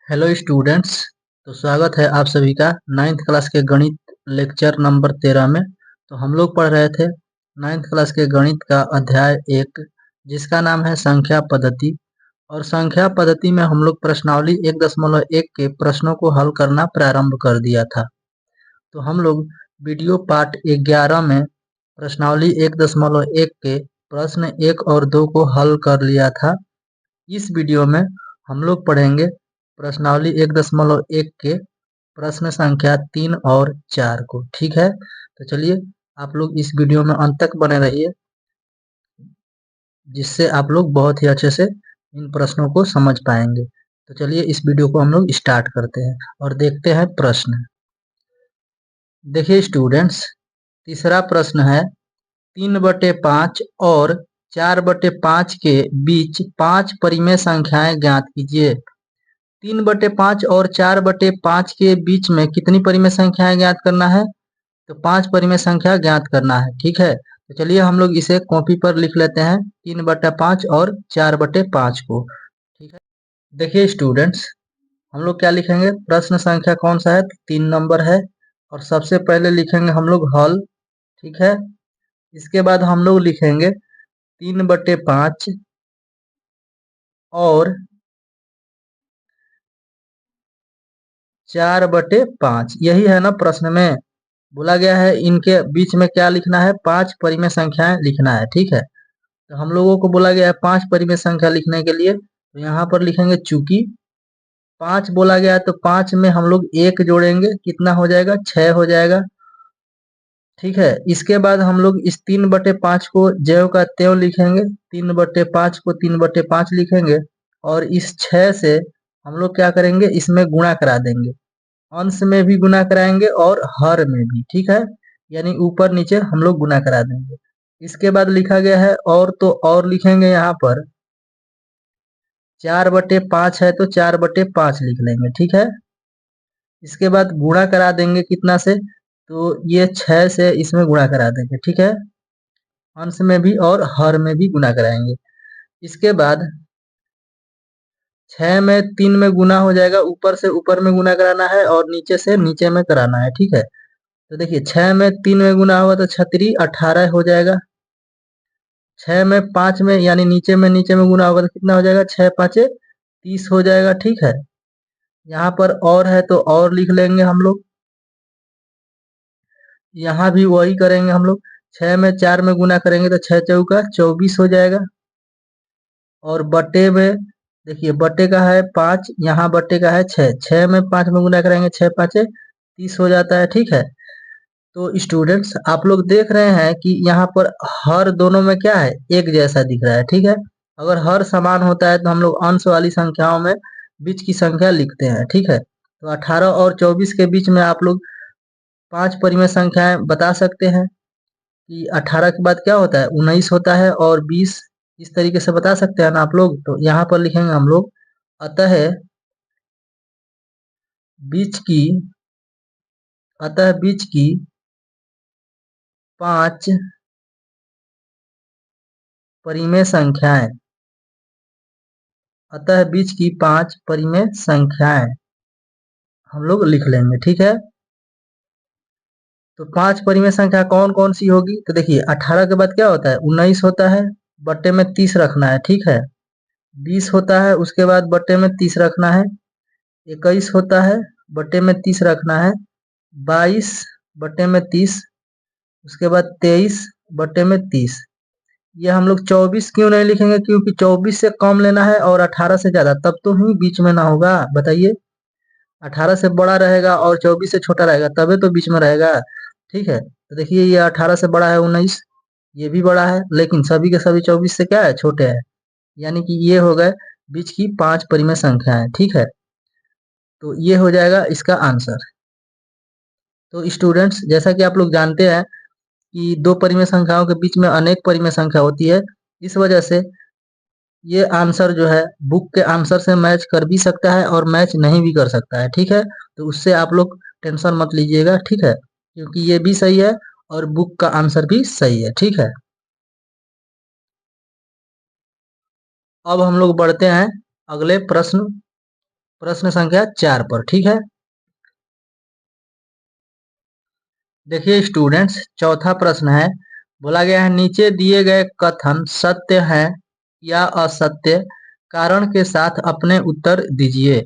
Hello students. तो स्वागत है आप सभी का नाइन्थ क्लास के गणित लेक्चर नंबर 13 में। तो हम लोग पढ़ रहे थे नाइन्थ क्लास के गणित का अध्याय 1, जिसका नाम है संख्या पद्धति। और संख्या पद्धति में हम लोग प्रश्नावली 1.1 के प्रश्नों को हल करना प्रारंभ कर दिया था। तो हम लोग वीडियो पार्ट 11 में प्रश्नावली 1.1 के प्रश्न 1 और 2 को हल कर लिया था। इस वीडियो में हम लोग पढ़ेंगे प्रश्नावली 1.1 के प्रश्न संख्या 3 और 4 को। ठीक है, तो चलिए आप लोग इस वीडियो में अंत तक बने रहिए, जिससे आप लोग बहुत ही अच्छे से इन प्रश्नों को समझ पाएंगे। तो चलिए इस वीडियो को हम लोग स्टार्ट करते हैं और देखते हैं प्रश्न। देखिए स्टूडेंट्स, तीसरा प्रश्न है 3/5 और 4/5 के बीच 5 परिमेय संख्याएं ज्ञात कीजिए। 3/5 और 4/5 के बीच में कितनी परिमेय संख्याएं ज्ञात करना है? तो 5 परिमेय संख्या ज्ञात करना है। ठीक है, तो चलिए हम लोग इसे कॉपी पर लिख लेते हैं, 3/5 और 4/5 को। ठीक है, देखिए स्टूडेंट्स, हम लोग क्या लिखेंगे? प्रश्न संख्या कौन सा है? 3 नंबर है। और सबसे पहले लिखेंगे हम लोग हल। ठीक है, इसके बाद हम लोग लिखेंगे 3/5 और 4/5। यही है ना प्रश्न में बोला गया है। इनके बीच में क्या लिखना है? 5 परिमेय संख्याएं लिखना है। ठीक है, तो हम लोगों को बोला गया है 5 परिमेय संख्या लिखने के लिए, तो यहाँ पर लिखेंगे चूंकि 5 बोला गया है तो 5 में हम लोग 1 जोड़ेंगे, कितना हो जाएगा? 6 हो जाएगा। ठीक है, इसके बाद हम लोग इस 3/5 को ज्यों का त्यों लिखेंगे, 3/5 को 3/5 लिखेंगे। और इस 6 से हम लोग क्या करेंगे? इसमें गुणा करा देंगे, अंश में भी गुना कराएंगे और हर में भी। ठीक है, यानी ऊपर नीचे हम लोग गुना करा देंगे। इसके बाद लिखा गया है और, तो और लिखेंगे यहाँ पर 4/5 है तो 4/5 लिख लेंगे। ठीक है, इसके बाद गुणा करा देंगे कितना से? तो ये 6 से इसमें गुणा करा देंगे। ठीक है, अंश में भी और हर में भी गुना कराएंगे। इसके बाद 6 में 3 में गुना हो जाएगा, ऊपर से ऊपर में गुना कराना है और नीचे से नीचे में कराना है। ठीक है, तो देखिए 6 में 3 में गुना होगा तो 6×3 18 हो जाएगा। 6 में 5 में यानी नीचे में गुना होगा तो कितना हो जाएगा? 6×5 30 हो जाएगा। ठीक है, यहाँ पर और है तो और लिख लेंगे हम लोग। यहाँ भी वही करेंगे हम लोग। 6 में 4 में गुना करेंगे तो 6×4 24 हो जाएगा। और बटे में देखिए, बटे का है 5, यहाँ बटे का है 6। 6 में 5 में गुना करेंगे, 6×5 30 हो जाता है। ठीक है, तो स्टूडेंट्स आप लोग देख रहे हैं कि यहाँ पर हर दोनों में क्या है? एक जैसा दिख रहा है। ठीक है, अगर हर समान होता है तो हम लोग अंश वाली संख्याओं में बीच की संख्या लिखते हैं। ठीक है, तो 18 और 24 के बीच में आप लोग 5 परिमेय संख्याएं बता सकते हैं कि 18 के बाद क्या होता है? 19 होता है और 20। इस तरीके से बता सकते हैं ना आप लोग। तो यहाँ पर लिखेंगे हम लोग अतः बीच की अतः बीच की 5 परिमेय संख्याएं अतः बीच की 5 परिमेय संख्याएं हम लोग लिख लेंगे। ठीक है, तो 5 परिमेय संख्या कौन कौन सी होगी? तो देखिए 18 के बाद क्या होता है? 19 होता है, बट्टे में 30 रखना है। ठीक है, 20 होता है, उसके बाद बट्टे में 30 रखना है। 21 होता है, बट्टे में 30 रखना है। 22 बट्टे में 30, उसके बाद 23 बट्टे में 30। ये हम लोग 24 क्यों नहीं लिखेंगे? क्योंकि 24 से कम लेना है और 18 से ज्यादा, तब तो ही बीच में ना होगा। बताइए, 18 से बड़ा रहेगा और 24 से छोटा रहेगा तबे तो बीच में रहेगा। ठीक है, तो देखिए ये 18 से बड़ा है 19, ये भी बड़ा है, लेकिन सभी के सभी 24 से क्या है? छोटे हैं। यानी कि ये हो गए बीच की 5 परिमेय संख्याएं। ठीक है, तो ये हो जाएगा इसका आंसर। तो स्टूडेंट्स, जैसा कि आप लोग जानते हैं कि दो परिमेय संख्याओं के बीच में अनेक परिमेय संख्या होती है, इस वजह से ये आंसर जो है बुक के आंसर से मैच कर भी सकता है और मैच नहीं भी कर सकता है। ठीक है, तो उससे आप लोग टेंशन मत लीजिएगा। ठीक है, क्योंकि ये भी सही है और बुक का आंसर भी सही है। ठीक है, अब हम लोग बढ़ते हैं अगले प्रश्न प्रश्न संख्या 4 पर, ठीक है। देखिए स्टूडेंट्स, चौथा प्रश्न है, बोला गया है नीचे दिए गए कथन सत्य है या असत्य, कारण के साथ अपने उत्तर दीजिए।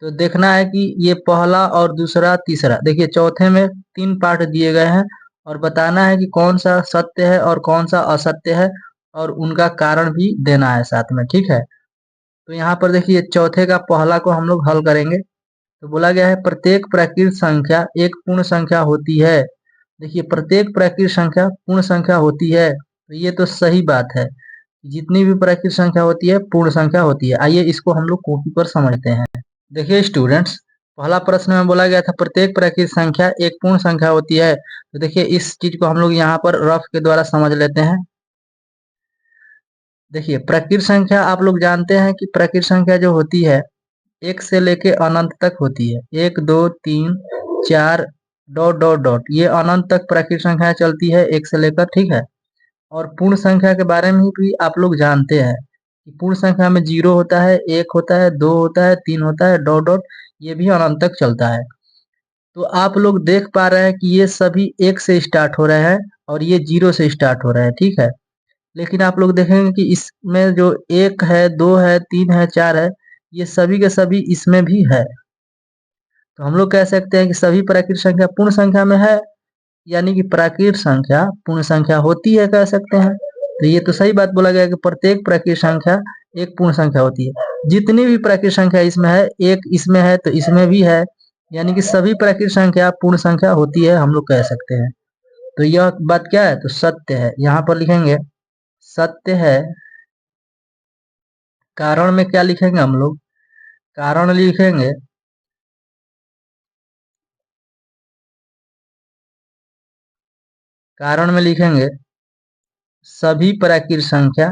तो देखना है कि ये पहला और दूसरा तीसरा, देखिए चौथे में 3 पार्ट दिए गए हैं और बताना है कि कौन सा सत्य है और कौन सा असत्य है और उनका कारण भी देना है साथ में, ठीक है। तो यहाँ पर देखिए चौथे का पहला को हम लोग हल करेंगे। तो बोला गया है प्रत्येक प्राकृत संख्या एक पूर्ण संख्या होती है। देखिए प्रत्येक प्राकृत संख्या पूर्ण संख्या होती है, तो ये तो सही बात है। जितनी भी प्राकृत संख्या होती है पूर्ण संख्या होती है। आइए इसको हम लोग कॉपी पर समझते हैं। देखिए स्टूडेंट्स, पहला प्रश्न में बोला गया था प्रत्येक प्राकृत संख्या एक पूर्ण संख्या होती है। तो देखिए इस चीज को हम लोग यहाँ पर रफ के द्वारा समझ लेते हैं। देखिए प्राकृत संख्या आप लोग जानते हैं कि प्राकृत संख्या जो होती है एक से लेके अनंत तक होती है। 1 2 3 4 डॉट डॉट डॉट, ये अनंत तक प्राकृत संख्या चलती है एक से लेकर, ठीक है। और पूर्ण संख्या के बारे में भी आप लोग जानते हैं कि पूर्ण संख्या में 0 होता है, 1 होता है, 2 होता है, 3 होता है, डॉट डॉट, ये भी अनंत तक चलता है। तो आप लोग देख पा रहे हैं कि ये सभी 1 से स्टार्ट हो रहे हैं और ये 0 से स्टार्ट हो रहे हैं, ठीक है। लेकिन आप लोग देखेंगे कि इसमें जो 1 है, 2 है, 3 है, 4 है, ये सभी के सभी इसमें भी है। तो हम लोग कह सकते हैं कि सभी प्राकृत संख्या पूर्ण संख्या में है, यानी कि प्राकृत संख्या पूर्ण संख्या होती है, कह सकते हैं। तो ये तो सही बात बोला गया कि प्रत्येक प्राकृत संख्या एक पूर्ण संख्या होती है। जितनी भी प्राकृत संख्या इसमें है, एक इसमें है तो इसमें भी है, यानी कि सभी प्राकृत संख्या पूर्ण संख्या होती है, हम लोग कह सकते हैं। तो यह बात क्या है, तो सत्य है। यहाँ पर लिखेंगे सत्य है। कारण में क्या लिखेंगे हम लोग, कारण लिखेंगे कारण में लिखेंगे सभी प्राकृत संख्या,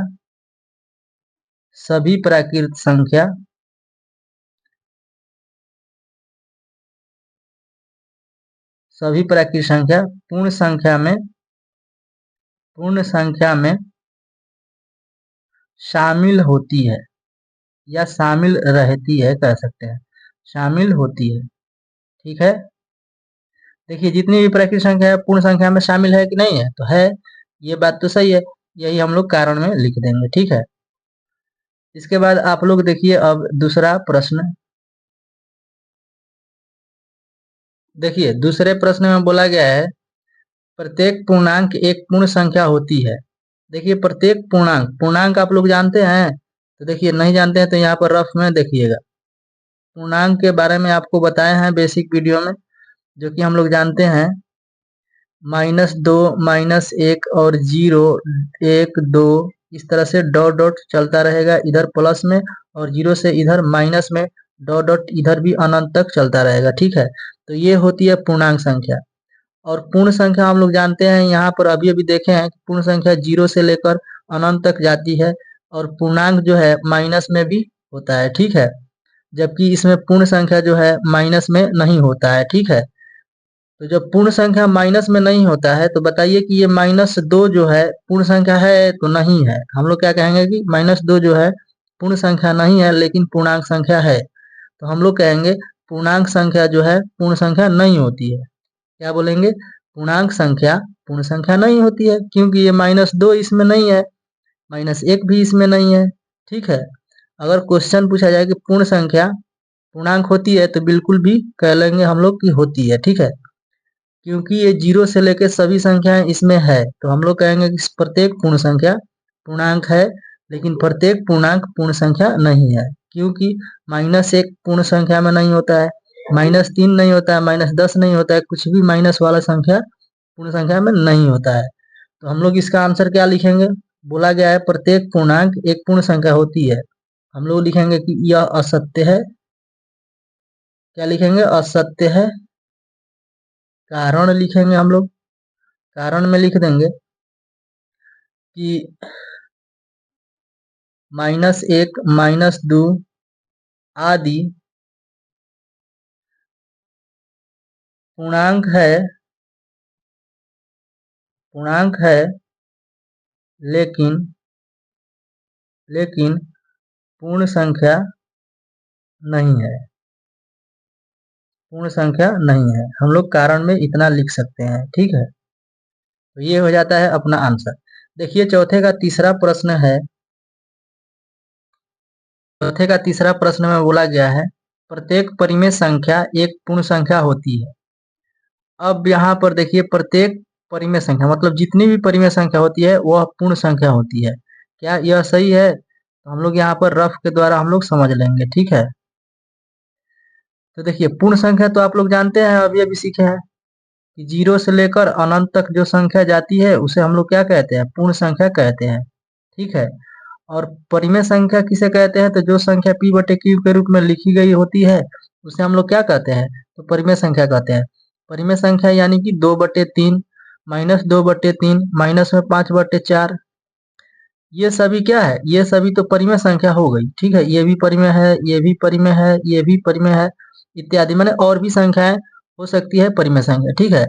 सभी प्राकृत संख्या सभी प्राकृत संख्या पूर्ण संख्या में शामिल होती है या शामिल रहती है, कह सकते हैं, शामिल होती है, ठीक है। देखिए जितनी भी प्राकृत संख्या है पूर्ण संख्या में शामिल है कि नहीं है, तो है, ये बात तो सही है। यही हम लोग कारण में लिख देंगे, ठीक है। इसके बाद आप लोग देखिए अब दूसरा प्रश्न। देखिए दूसरे प्रश्न में बोला गया है प्रत्येक पूर्णांक एक पूर्ण संख्या होती है। देखिए प्रत्येक पूर्णांक, पूर्णांक आप लोग जानते हैं, तो देखिए नहीं जानते हैं तो यहाँ पर रफ में देखिएगा। पूर्णांक के बारे में आपको बताए हैं बेसिक वीडियो में, जो कि हम लोग जानते हैं -2 -1 और 0 1 2, इस तरह से डॉट डॉट चलता रहेगा इधर प्लस में, और 0 से इधर माइनस में, डॉट डॉट इधर भी अनंत तक चलता रहेगा, ठीक है। तो ये होती है पूर्णांक संख्या। और पूर्ण संख्या हम लोग जानते हैं, यहाँ पर अभी अभी देखे हैं कि पूर्ण संख्या 0 से लेकर अनंत तक जाती है, और पूर्णांक जो है माइनस में भी होता है, ठीक है। जबकि इसमें पूर्ण संख्या जो है माइनस में नहीं होता है, ठीक है। तो जब पूर्ण संख्या माइनस में नहीं होता है तो बताइए कि ये -2 जो है पूर्ण संख्या है तो नहीं है। हम लोग क्या कहेंगे कि -2 जो है पूर्ण संख्या नहीं है लेकिन पूर्णांक संख्या है। तो हम लोग कहेंगे पूर्णांक संख्या जो है पूर्ण संख्या नहीं होती है। क्या बोलेंगे, पूर्णांक संख्या पूर्ण संख्या नहीं होती है, क्योंकि ये -2 इसमें नहीं है, -1 भी इसमें नहीं है, ठीक है। अगर क्वेश्चन पूछा जाए कि पूर्ण संख्या पूर्णांक होती है तो बिल्कुल भी कह लेंगे हम लोग कि होती है, ठीक है। क्योंकि ये 0 से लेकर सभी संख्याएं इसमें है, तो हम लोग कहेंगे कि प्रत्येक पूर्ण संख्या पूर्णांक है, लेकिन प्रत्येक पूर्णांक पूर्ण संख्या नहीं है। क्योंकि -1 पूर्ण संख्या में नहीं होता है, -3 नहीं होता है, -10 नहीं होता है, कुछ भी माइनस वाला संख्या पूर्ण संख्या में नहीं होता है। तो हम लोग इसका आंसर क्या लिखेंगे, बोला गया है प्रत्येक पूर्णांक एक पूर्ण संख्या होती है, हम लोग लिखेंगे कि यह असत्य है। क्या लिखेंगे, असत्य है। कारण लिखेंगे हम लोग, कारण में लिख देंगे कि -1 -2 आदि पूर्णांक है, पूर्णांक है, लेकिन लेकिन पूर्ण संख्या नहीं है, पूर्ण संख्या नहीं है। हम लोग कारण में इतना लिख सकते हैं, ठीक है। तो ये हो जाता है अपना आंसर। देखिए चौथे का तीसरा प्रश्न है। चौथे का तीसरा प्रश्न में बोला गया है प्रत्येक परिमेय संख्या एक पूर्ण संख्या होती है। अब यहाँ पर देखिए प्रत्येक परिमेय संख्या मतलब जितनी भी परिमेय संख्या होती है वह पूर्ण संख्या होती है। क्या यह सही है? तो हम लोग यहाँ पर रफ के द्वारा हम लोग समझ लेंगे, ठीक है। तो देखिए पूर्ण संख्या तो आप लोग जानते हैं, अभी अभी सीखे हैं कि 0 से लेकर अनंत तक जो संख्या जाती है उसे हम लोग क्या कहते हैं? पूर्ण संख्या कहते हैं, ठीक है। और परिमेय संख्या किसे कहते हैं? तो जो संख्या p बटे q के रूप में लिखी गई होती है उसे हम लोग क्या कहते हैं? तो परिमेय संख्या कहते हैं। परिमेय संख्या यानी कि 2/3, -2/3, माइनस में 5/4, ये सभी क्या है? ये सभी तो परिमेय संख्या हो गई, ठीक है। ये भी परिमेय है, ये भी परिमेय है, ये भी परिमेय है, इत्यादि। माने और भी संख्याएं हो सकती है परिमेय संख्या, ठीक है।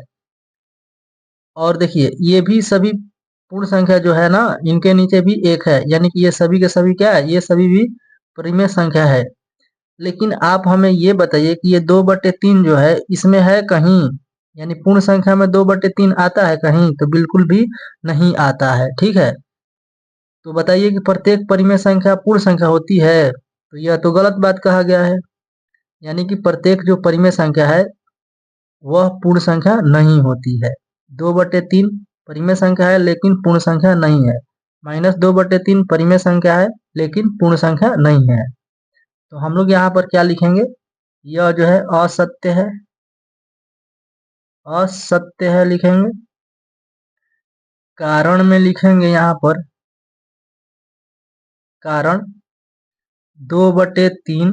और देखिए ये भी सभी पूर्ण संख्या जो है ना, इनके नीचे भी एक है, यानी कि ये सभी के सभी क्या है? ये सभी भी परिमेय संख्या है। लेकिन आप हमें ये बताइए कि ये 2/3 जो है इसमें है कहीं? यानी पूर्ण संख्या में 2/3 आता है कहीं? तो बिल्कुल भी नहीं आता है, ठीक है। तो बताइए कि प्रत्येक परिमेय संख्या पूर्ण संख्या होती है? तो यह तो गलत बात कहा गया है। यानी कि प्रत्येक जो परिमेय संख्या है वह पूर्ण संख्या नहीं होती है। 2/3 परिमेय संख्या है लेकिन पूर्ण संख्या नहीं है। -2/3 परिमेय संख्या है लेकिन पूर्ण संख्या नहीं है। तो हम लोग यहाँ पर क्या लिखेंगे? यह जो है असत्य है, असत्य है लिखेंगे। कारण में लिखेंगे यहाँ पर कारण 2/3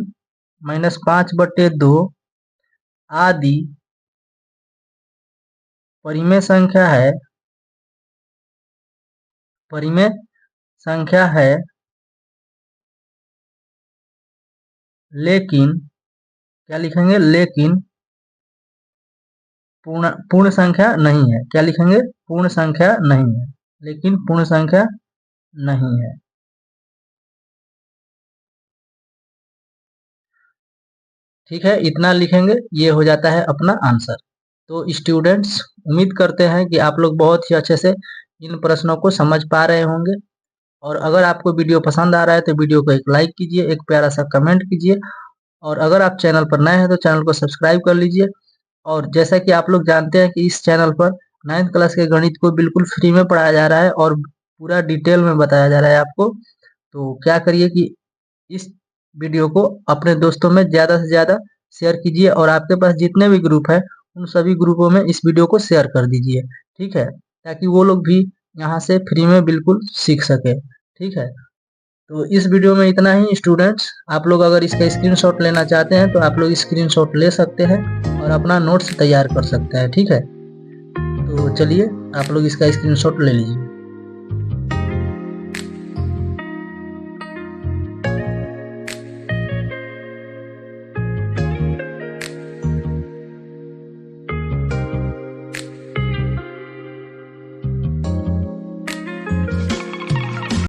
-5/2 आदि परिमेय संख्या है, परिमेय संख्या है, लेकिन क्या लिखेंगे? लेकिन पूर्ण संख्या नहीं है। क्या लिखेंगे? पूर्ण संख्या नहीं है, लेकिन पूर्ण संख्या नहीं है। ठीक है, इतना लिखेंगे, ये हो जाता है अपना आंसर। तो स्टूडेंट्स उम्मीद करते हैं कि आप लोग बहुत ही अच्छे से इन प्रश्नों को समझ पा रहे होंगे। और अगर आपको वीडियो पसंद आ रहा है तो वीडियो को एक लाइक कीजिए, एक प्यारा सा कमेंट कीजिए। और अगर आप चैनल पर नए हैं तो चैनल को सब्सक्राइब कर लीजिए। और जैसा कि आप लोग जानते हैं कि इस चैनल पर 9th क्लास के गणित को बिल्कुल फ्री में पढ़ाया जा रहा है और पूरा डिटेल में बताया जा रहा है आपको। तो क्या करिए कि इस वीडियो को अपने दोस्तों में ज़्यादा से ज़्यादा शेयर कीजिए और आपके पास जितने भी ग्रुप हैं उन सभी ग्रुपों में इस वीडियो को शेयर कर दीजिए, ठीक है, ताकि वो लोग भी यहाँ से फ्री में बिल्कुल सीख सके, ठीक है। तो इस वीडियो में इतना ही स्टूडेंट्स। आप लोग अगर इसका स्क्रीनशॉट लेना चाहते हैं तो आप लोग स्क्रीनशॉट ले सकते हैं और अपना नोट्स तैयार कर सकते हैं, ठीक है। तो चलिए आप लोग इसका स्क्रीनशॉट ले लीजिए।